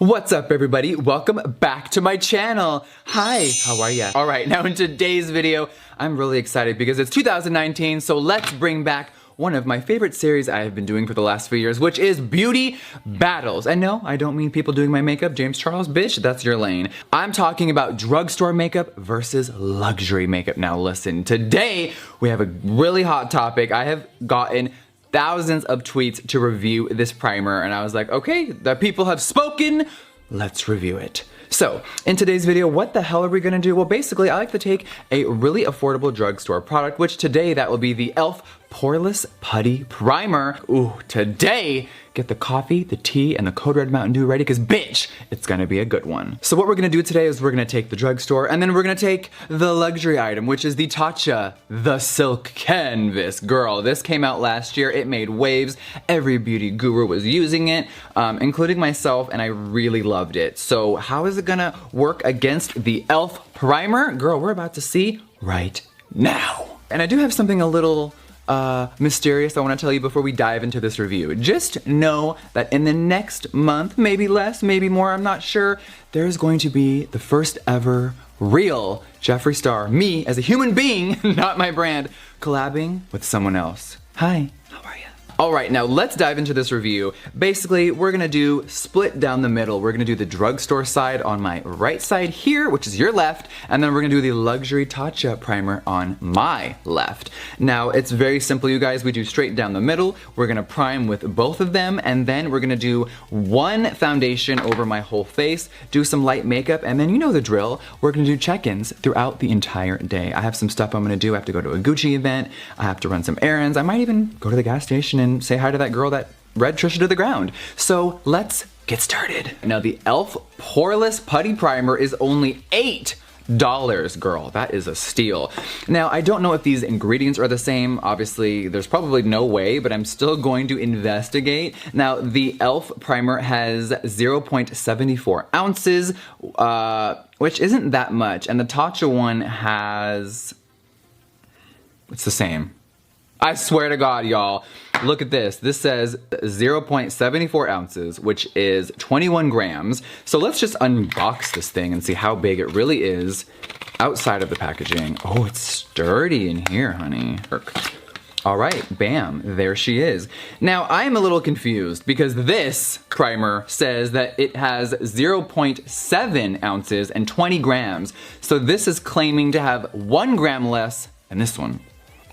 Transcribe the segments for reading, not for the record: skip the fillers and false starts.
What's up everybody? Welcome back to my channel. Hi, how are ya? Alright, now in today's video, I'm really excited because it's 2019, so let's bring back one of my favorite series I have been doing for the last few years, which is beauty battles. And no, I don't mean people doing my makeup. James Charles, bitch, that's your lane. I'm talking about drugstore makeup versus luxury makeup. Now listen, today we have a really hot topic. I have gotten thousands of tweets to review this primer and I was like, okay, the people have spoken, let's review it. So, in today's video, what the hell are we gonna do? Well, basically, I like to take a really affordable drugstore product, which today that will be the Elf Poreless Putty Primer. Ooh, today, get the coffee, the tea, and the Code Red Mountain Dew ready, cause bitch, it's gonna be a good one. So what we're gonna do today is we're gonna take the drugstore, and then we're gonna take the luxury item, which is the Tatch, the Silk Canvas. Girl, this came out last year, it made waves, every beauty guru was using it, including myself, and I really loved it. So how is it gonna work against the Elf primer? Girl, we're about to see right now. And I do have something a little mysterious I want to tell you before we dive into this review. Just know that in the next month, maybe less, maybe more, I'm not sure, there's going to be the first ever real JEFFREESTAR, me as a human being, not my brand, collabing with someone else. Hi, how are you? Alright, now let's dive into this review. Basically, we're gonna do split down the middle. We're gonna do the drugstore side on my right side here, which is your left, and then we're gonna do the luxury Tatch primer on my left. Now, it's very simple, you guys. We do straight down the middle. We're gonna prime with both of them, and then we're gonna do one foundation over my whole face, do some light makeup, and then you know the drill. We're gonna do check-ins throughout the entire day. I have some stuff I'm gonna do. I have to go to a Gucci event. I have to run some errands. I might even go to the gas station and say hi to that girl that read Trisha to the ground. So let's get started. Now the Elf Poreless Putty Primer is only $8, girl. That is a steal. Now I don't know if these ingredients are the same. Obviously there's probably no way, but I'm still going to investigate. Now the Elf primer has 0.74 ounces, which isn't that much. And the Tatch one has, it's the same. I swear to God, y'all, look at this. This says 0.74 ounces, which is 21 grams. So let's just unbox this thing and see how big it really is outside of the packaging. Oh, it's sturdy in here, honey. All right, bam, there she is. Now, I'm a little confused because this primer says that it has 0.7 ounces and 20 grams. So this is claiming to have 1 gram less than this one.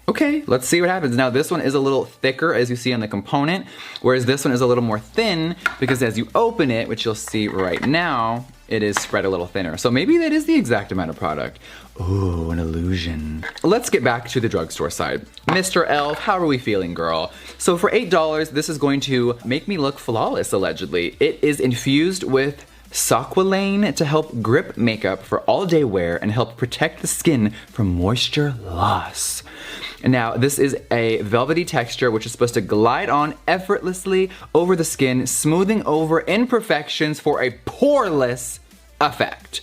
Okay, let's see what happens. Now this one is a little thicker as you see on the component, whereas this one is a little more thin because as you open it, which you'll see right now, it is spread a little thinner. So maybe that is the exact amount of product. Ooh, an illusion. Let's get back to the drugstore side. Mr. Elf, how are we feeling, girl? So for $8, this is going to make me look flawless, allegedly. It is infused with Saqualane to help grip makeup for all day wear and help protect the skin from moisture loss. Now, this is a velvety texture which is supposed to glide on effortlessly over the skin, smoothing over imperfections for a poreless effect.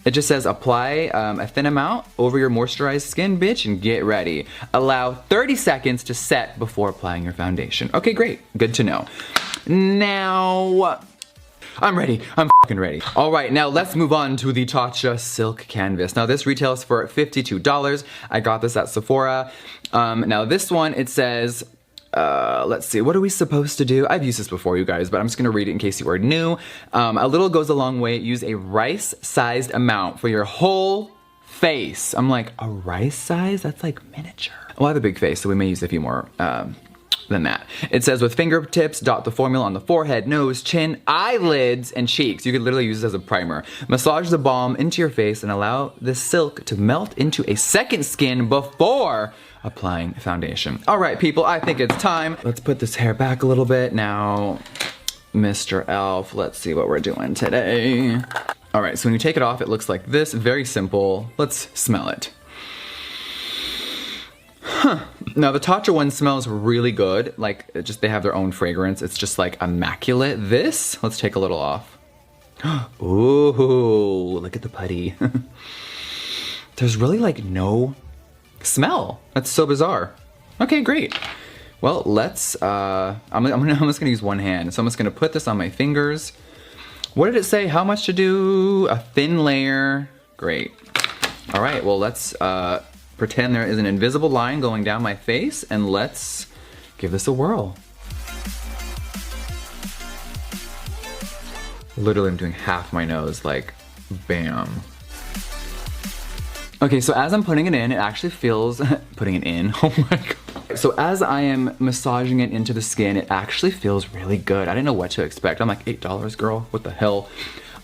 It just says apply a thin amount over your moisturized skin, bitch, and get ready. Allow 30 seconds to set before applying your foundation. Okay, great. Good to know. Now, I'm ready. I'm fucking ready. All right, now let's move on to the Tatch Silk Canvas. Now this retails for $52. I got this at Sephora. Now this one, it says, let's see, what are we supposed to do? I've used this before, you guys, but I'm just gonna read it in case you are new. A little goes a long way. Use a rice-sized amount for your whole face. I'm like, a rice size? That's like miniature. Well, I have a big face, so we may use a few more than that. It says with fingertips, dot the formula on the forehead, nose, chin, eyelids, and cheeks. You could literally use this as a primer. Massage the balm into your face and allow the silk to melt into a second skin before applying foundation. All right, people, I think it's time. Let's put this hair back a little bit. Now, Mr. Elf, let's see what we're doing today. All right, so when you take it off, it looks like this, very simple. Let's smell it. Huh. Now the Tatch one smells really good. Like, they have their own fragrance. It's just like immaculate. This, let's take a little off. Ooh, look at the putty. There's really like no smell. That's so bizarre. Okay, great. Well, let's, I'm just gonna use one hand. So I'm just gonna put this on my fingers. What did it say? How much to do? A thin layer. Great. All right, well, let's pretend there is an invisible line going down my face, and let's give this a whirl. Literally, I'm doing half my nose, like, bam. Okay, so as I'm putting it in, it actually feels, putting it in, oh my god. So as I am massaging it into the skin, it actually feels really good. I didn't know what to expect. I'm like, $8, girl, what the hell?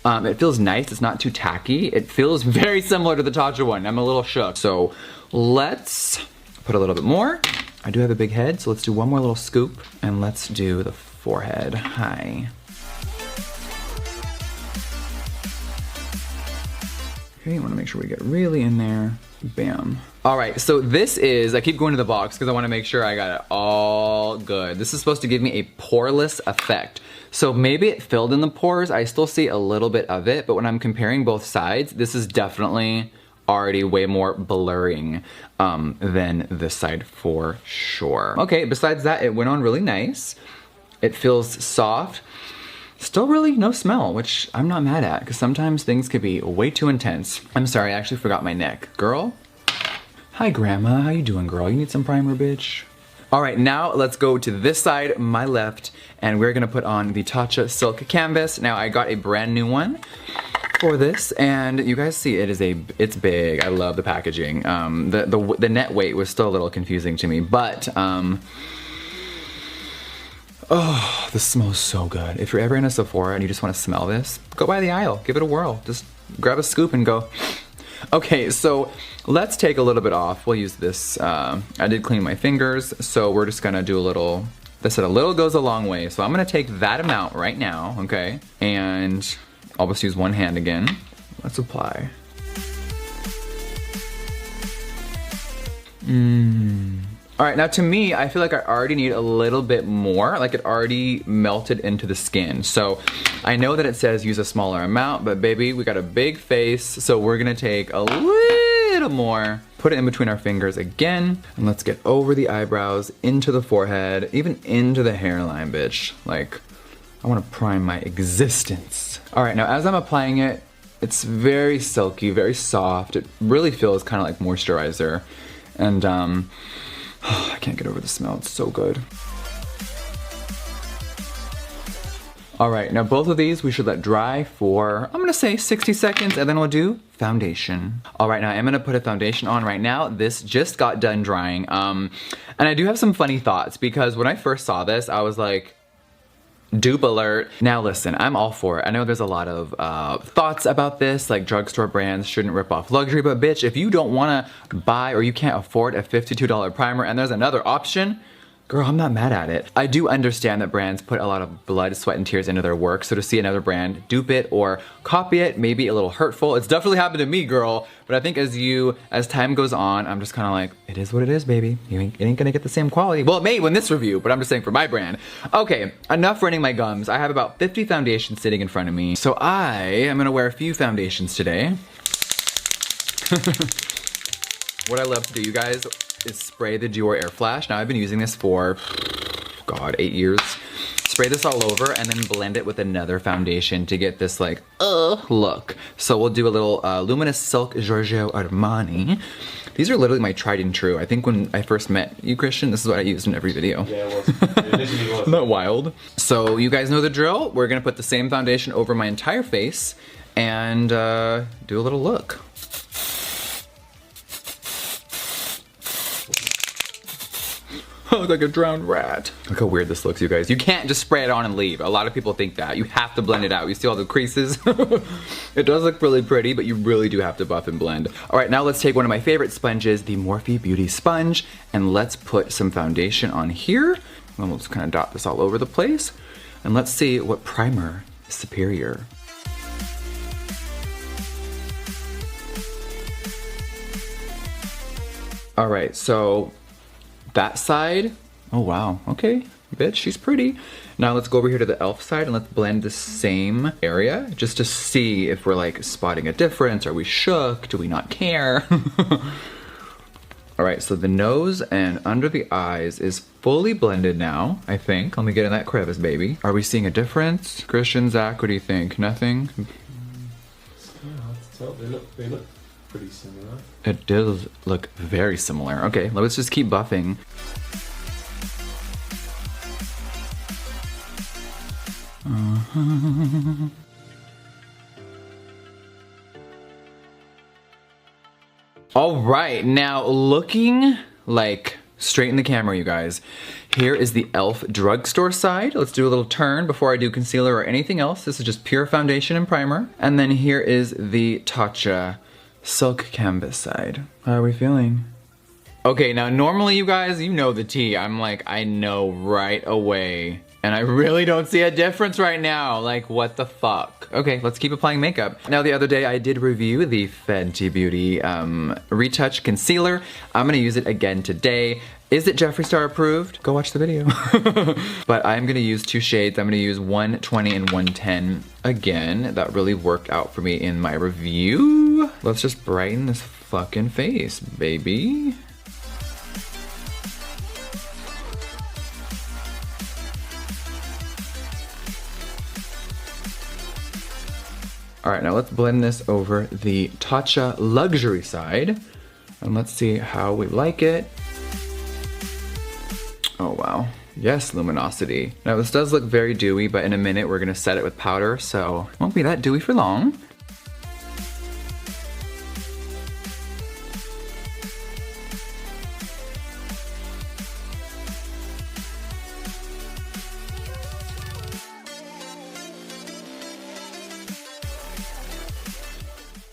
It feels nice, it's not too tacky. It feels very similar to the Tatch one. I'm a little shook. So let's put a little bit more. I do have a big head, so let's do one more little scoop, and let's do the forehead. Hi. Okay, you wanna make sure we get really in there. Bam. All right, so this is, I keep going to the box because I wanna make sure I got it all good. This is supposed to give me a poreless effect. So maybe it filled in the pores. I still see a little bit of it, but when I'm comparing both sides, this is definitely already way more blurring than this side for sure. Okay, besides that, it went on really nice. It feels soft. Still really no smell, which I'm not mad at, because sometimes things could be way too intense. I'm sorry, I actually forgot my neck. Girl? Hi, Grandma. How you doing, girl? You need some primer, bitch? All right, now let's go to this side, my left, and we're gonna put on the Tatcha Silk Canvas. Now, I got a brand new one for this, and you guys see it's big. I love the packaging. The net weight was still a little confusing to me, but oh, this smells so good. If you're ever in a Sephora and you just want to smell this, go by the aisle, give it a whirl. Just grab a scoop and go. Okay, so let's take a little bit off. We'll use this, I did clean my fingers, so we're just gonna do a little, they said a little goes a long way, so I'm gonna take that amount right now, okay? And I'll just use one hand again. Let's apply. All right, now to me, I feel like I already need a little bit more, like it already melted into the skin. So I know that it says use a smaller amount, but baby, we got a big face, so we're gonna take a little more, put it in between our fingers again, and let's get over the eyebrows, into the forehead, even into the hairline, bitch. Like, I wanna prime my existence. All right, now as I'm applying it, it's very silky, very soft. It really feels kind of like moisturizer. And I can't get over the smell, it's so good. All right, now both of these we should let dry for, I'm gonna say 60 seconds, and then we'll do foundation. All right, now I'm gonna put a foundation on right now. This just got done drying. And I do have some funny thoughts, because when I first saw this, I was like, dupe alert. Now listen, I'm all for it. I know there's a lot of thoughts about this, like drugstore brands shouldn't rip off luxury, but bitch, if you don't wanna buy or you can't afford a $52 primer and there's another option, girl, I'm not mad at it. I do understand that brands put a lot of blood, sweat, and tears into their work, so to see another brand dupe it or copy it may be a little hurtful. It's definitely happened to me, girl, but I think as time goes on, I'm just kind of like, it is what it is, baby. It ain't gonna get the same quality. Well, it may win this review, but I'm just saying for my brand. Okay, enough running my gums. I have about 50 foundations sitting in front of me, so I am gonna wear a few foundations today. What I love to do, you guys, is spray the Dior Air Flash. Now I've been using this for, God, 8 years. Spray this all over and then blend it with another foundation to get this like, look. So we'll do a little Luminous Silk Giorgio Armani. These are literally my tried and true. I think when I first met you, Christian, this is what I used in every video. Yeah, it was. It initially was. Isn't that wild? So you guys know the drill. We're gonna put the same foundation over my entire face and do a little look. Oh, like a drowned rat. Look how weird this looks, you guys. You can't just spray it on and leave. A lot of people think that. You have to blend it out. You see all the creases? It does look really pretty, but you really do have to buff and blend. All right, now let's take one of my favorite sponges, the Morphe Beauty Sponge, and let's put some foundation on here. And we'll just kind of dot this all over the place. And let's see what primer is superior. All right, so that side, oh wow, okay, bitch, she's pretty. Now let's go over here to the Elf side and let's blend the same area just to see if we're like spotting a difference. Are we shook? Do we not care? All right, so the nose and under the eyes is fully blended now, I think. Let me get in that crevice, baby. Are we seeing a difference? Christian, Zach, what do you think? Nothing? They look pretty similar. It does look very similar. Okay, let's just keep buffing. All right, now looking like straight in the camera, you guys. Here is the Elf drugstore side. Let's do a little turn before I do concealer or anything else. This is just pure foundation and primer. And then here is the Tatch silk canvas side. How are we feeling? Okay, now normally you guys, you know the tea. I'm like, I know right away. And I really don't see a difference right now. Like, what the fuck? Okay, let's keep applying makeup. Now, the other day I did review the Fenty Beauty Retouch Concealer. I'm gonna use it again today. Is it JEFFREESTAR approved? Go watch the video. But I'm gonna use 2 shades. I'm gonna use 120 and 110 again. That really worked out for me in my review. Let's just brighten this fucking face, baby. All right, now let's blend this over the Tatcha luxury side. And let's see how we like it. Oh, wow. Yes, luminosity. Now this does look very dewy, but in a minute we're gonna set it with powder, so it won't be that dewy for long.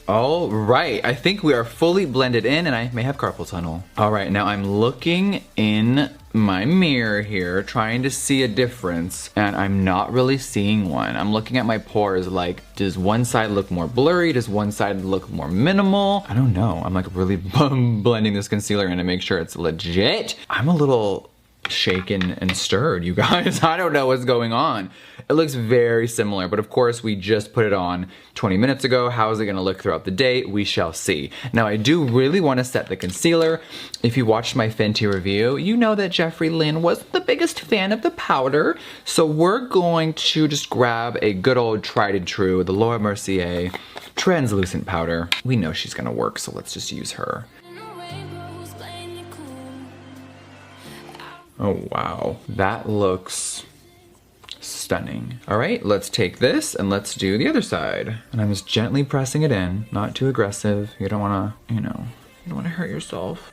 All right, I think we are fully blended in and I may have carpal tunnel. All right, now I'm looking in my mirror here, trying to see a difference, and I'm not really seeing one. I'm looking at my pores like, does one side look more blurry? Does one side look more minimal? I don't know. I'm like really blending this concealer in to make sure it's legit. I'm a little shaken and stirred, you guys. I don't know what's going on. It looks very similar, but of course we just put it on 20 minutes ago. How is it gonna look throughout the day? We shall see. Now I do really wanna set the concealer. If you watched my Fenty review, you know that Jeffree Lynn wasn't the biggest fan of the powder. So we're going to just grab a good old tried and true, the Laura Mercier translucent powder. We know she's gonna work, so let's just use her. Oh wow, that looks stunning. All right, let's take this and let's do the other side. And I'm just gently pressing it in, not too aggressive. You don't wanna, you know, you don't wanna hurt yourself.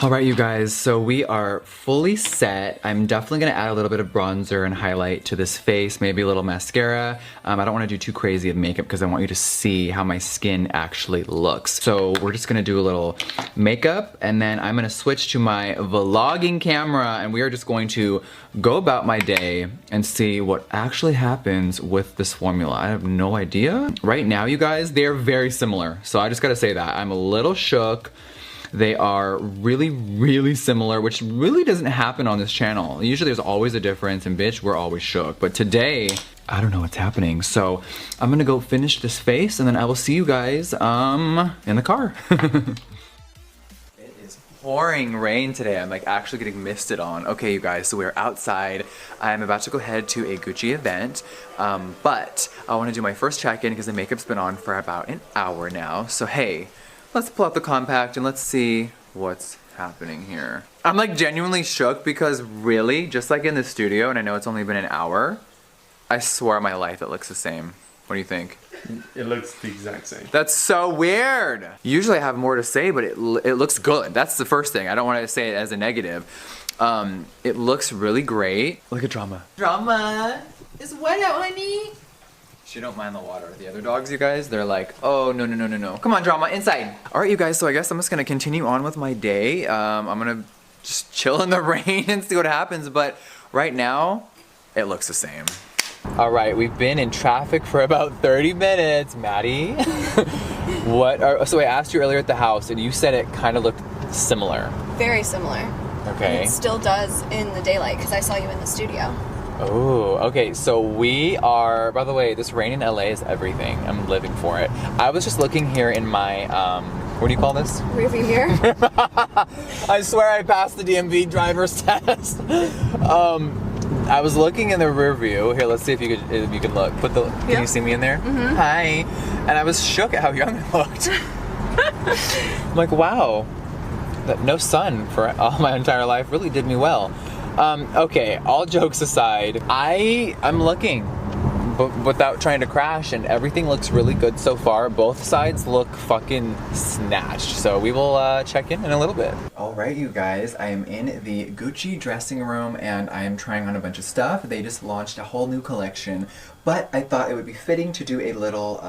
All right, you guys, so we are fully set. I'm definitely gonna add a little bit of bronzer and highlight to this face, maybe a little mascara. I don't wanna do too crazy of makeup because I want you to see how my skin actually looks. So we're just gonna do a little makeup and then I'm gonna switch to my vlogging camera and we are just going to go about my day and see what actually happens with this formula. I have no idea. Right now, you guys, they're very similar. So I just gotta say that. I'm a little shook. They are really, really similar, which really doesn't happen on this channel. Usually there's always a difference and bitch, we're always shook. But today, I don't know what's happening. So I'm gonna go finish this face and then I will see you guys in the car. It is pouring rain today. I'm like actually getting misted on. Okay, you guys, so we're outside. I'm about to go head to a Gucci event, but I wanna do my first check-in because the makeup's been on for about an hour now. So hey, let's pull out the compact and let's see what's happening here. I'm like genuinely shook because really, just like in the studio, and I know it's only been an hour, I swear on my life it looks the same. What do you think? It looks the exact same. That's so weird. Usually I have more to say, but it looks good. That's the first thing. I don't want to say it as a negative. It looks really great. Look at Drama. Drama, it's wet out, honey. She don't mind the water. The other dogs, you guys, they're like, oh, no, no, no, no, no. Come on, Drama, inside. All right, you guys, so I guess I'm just gonna continue on with my day. I'm gonna just chill in the rain and see what happens, but right now, it looks the same. All right, we've been in traffic for about 30 minutes, Maddie. So I asked you earlier at the house, and you said it kind of looked similar. Very similar. Okay. And it still does in the daylight, because I saw you in the studio. Oh, okay, so we are, by the way, this rain in LA is everything. I'm living for it. I was just looking here in my, what do you call this? Rearview mirror. I swear I passed the DMV driver's test. I was looking in the rear view. Here, let's see if you can look. Can you see me in there? Mm-hmm. Hi. And I was shook at how young I looked. I'm like, wow, that no sun for all my entire life really did me well. Okay, all jokes aside, I'm looking, but without trying to crash, and everything looks really good so far. Both sides look fucking snatched. So we will check in a little bit. All right, you guys, I am in the Gucci dressing room and I am trying on a bunch of stuff. They just launched a whole new collection, but I thought it would be fitting to do a little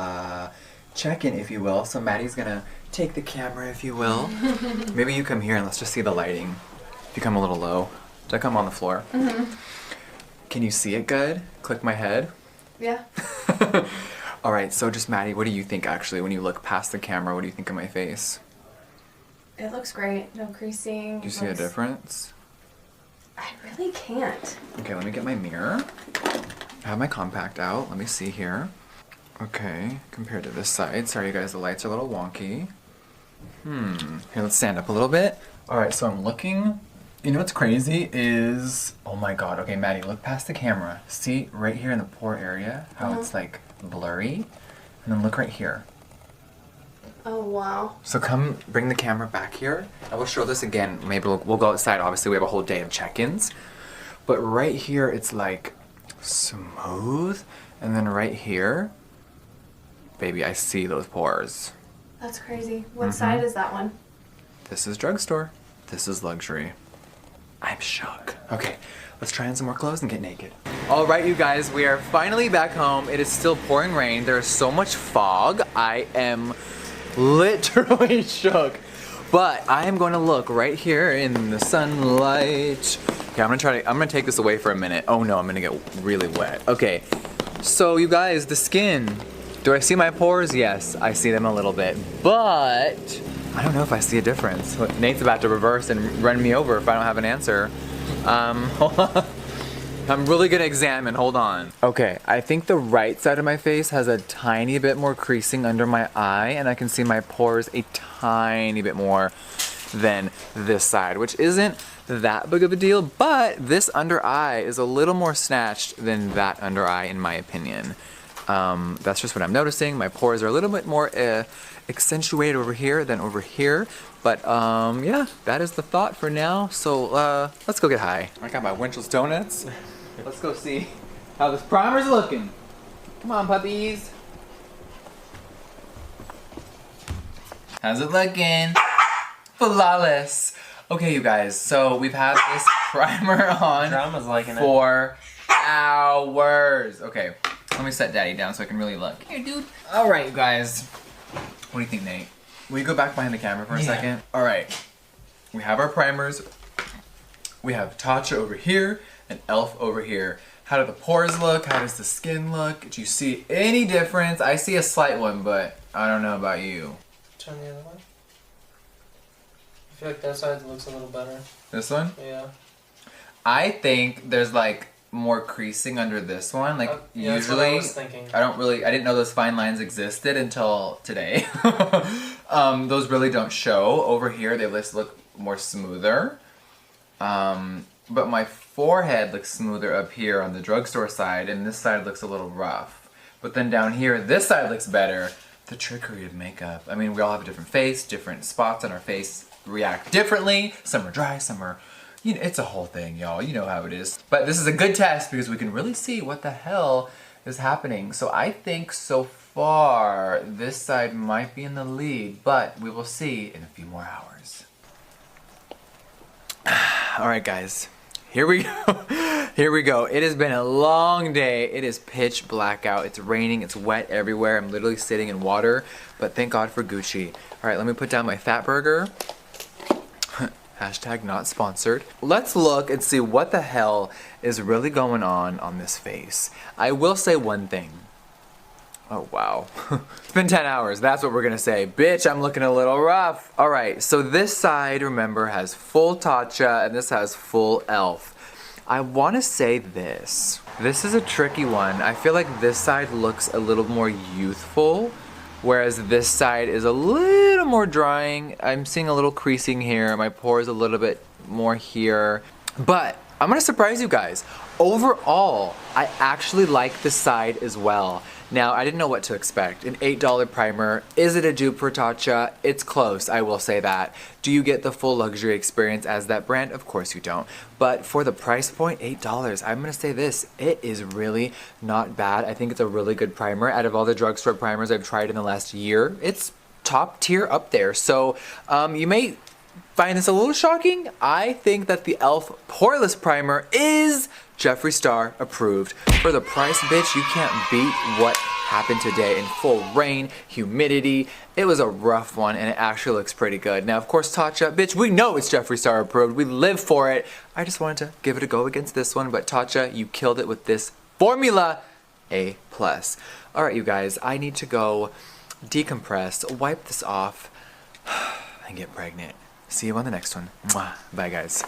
check-in, if you will. So Maddie's gonna take the camera, if you will. Maybe you come here and let's just see the lighting. If you come a little low. Did I come on the floor? Mm-hmm. Can you see it good? Click my head. Yeah. All right, so just Maddie, what do you think actually when you look past the camera? What do you think of my face? It looks great. No creasing. Do you see a difference? I really can't. Okay, let me get my mirror. I have my compact out. Let me see here. Okay, compared to this side. Sorry, you guys, the lights are a little wonky. Here, let's stand up a little bit. All right, so I'm looking. You know what's crazy is, oh my god, okay, Maddie, look past the camera. See right here in the pore area, how it's like blurry? And then look right here. Oh, wow. So come bring the camera back here. I will show this again. Maybe we'll go outside. Obviously, we have a whole day of check-ins. But right here, it's like smooth. And then right here, baby, I see those pores. That's crazy. What side is that one? This is drugstore. This is luxury. I'm shook. Okay, let's try on some more clothes and get naked. All right, you guys, we are finally back home. It is still pouring rain. There is so much fog. I am literally shook. But I am going to look right here in the sunlight. Okay, I'm gonna take this away for a minute. Oh no, I'm gonna get really wet. Okay, so you guys, the skin. Do I see my pores? Yes, I see them a little bit, but I don't know if I see a difference. Look, Nate's about to reverse and run me over if I don't have an answer. Hold on. I'm really gonna examine, hold on. Okay, I think the right side of my face has a tiny bit more creasing under my eye, and I can see my pores a tiny bit more than this side, which isn't that big of a deal, but this under eye is a little more snatched than that under eye in my opinion. That's just what I'm noticing. My pores are a little bit more accentuated over here than over here. But yeah, that is the thought for now. So let's go get high. I got my Winchell's donuts. Let's go see how this primer's looking. Come on, puppies. How's it looking? Flawless. Okay, you guys, so we've had this primer on Drama's liking for hours. Okay, let me set Daddy down so I can really look. Here, dude. All right, you guys. What do you think, Nate? Will you go back behind the camera for a second? All right, we have our primers. We have Tatch over here and Elf over here. How do the pores look? How does the skin look? Do you see any difference? I see a slight one, but I don't know about you. Turn the other way. I feel like that side looks a little better. This one? Yeah. I think there's like more creasing under this one. Like yeah, usually, that's what I was thinking. I didn't know those fine lines existed until today. Those really don't show. Over here, they just look more smoother. But my forehead looks smoother up here on the drugstore side, and this side looks a little rough. But then down here, this side looks better. The trickery of makeup. I mean, we all have a different face, different spots on our face react differently. Some are dry, some are, you know, it's a whole thing, y'all. You know how it is. But this is a good test because we can really see what the hell is happening. So I think so far, this side might be in the lead, but we will see in a few more hours. All right, guys. Here we go. Here we go. It has been a long day. It is pitch black out. It's raining. It's wet everywhere. I'm literally sitting in water, but thank God for Gucci. All right, let me put down my fat burger. Hashtag not sponsored. Let's look and see what the hell is really going on this face. I will say one thing. Oh, wow. It's been 10 hours. That's what we're gonna say. Bitch, I'm looking a little rough. All right, so this side, remember, has full Tatcha and this has full Elf. I want to say this. This is a tricky one. I feel like this side looks a little more youthful, whereas this side is a little more drying. I'm seeing a little creasing here. My pores a little bit more here. But I'm gonna surprise you guys. Overall, I actually like this side as well. Now, I didn't know what to expect. An $8 primer. Is it a dupe for Tatcha? It's close, I will say that. Do you get the full luxury experience as that brand? Of course you don't. But for the price point, $8, I'm gonna say this. It is really not bad. I think it's a really good primer. Out of all the drugstore primers I've tried in the last year, it's top tier up there. So you may find this a little shocking. I think that the Elf Poreless Primer is JEFFREESTAR approved. For the price, bitch, you can't beat what happened today in full rain, humidity. It was a rough one and it actually looks pretty good. Now, of course, Tatcha, bitch, we know it's JEFFREESTAR approved. We live for it. I just wanted to give it a go against this one, but Tatcha, you killed it with this formula. A+. All right, you guys, I need to go decompress, wipe this off, and get pregnant. See you on the next one. Mwah. Bye, guys.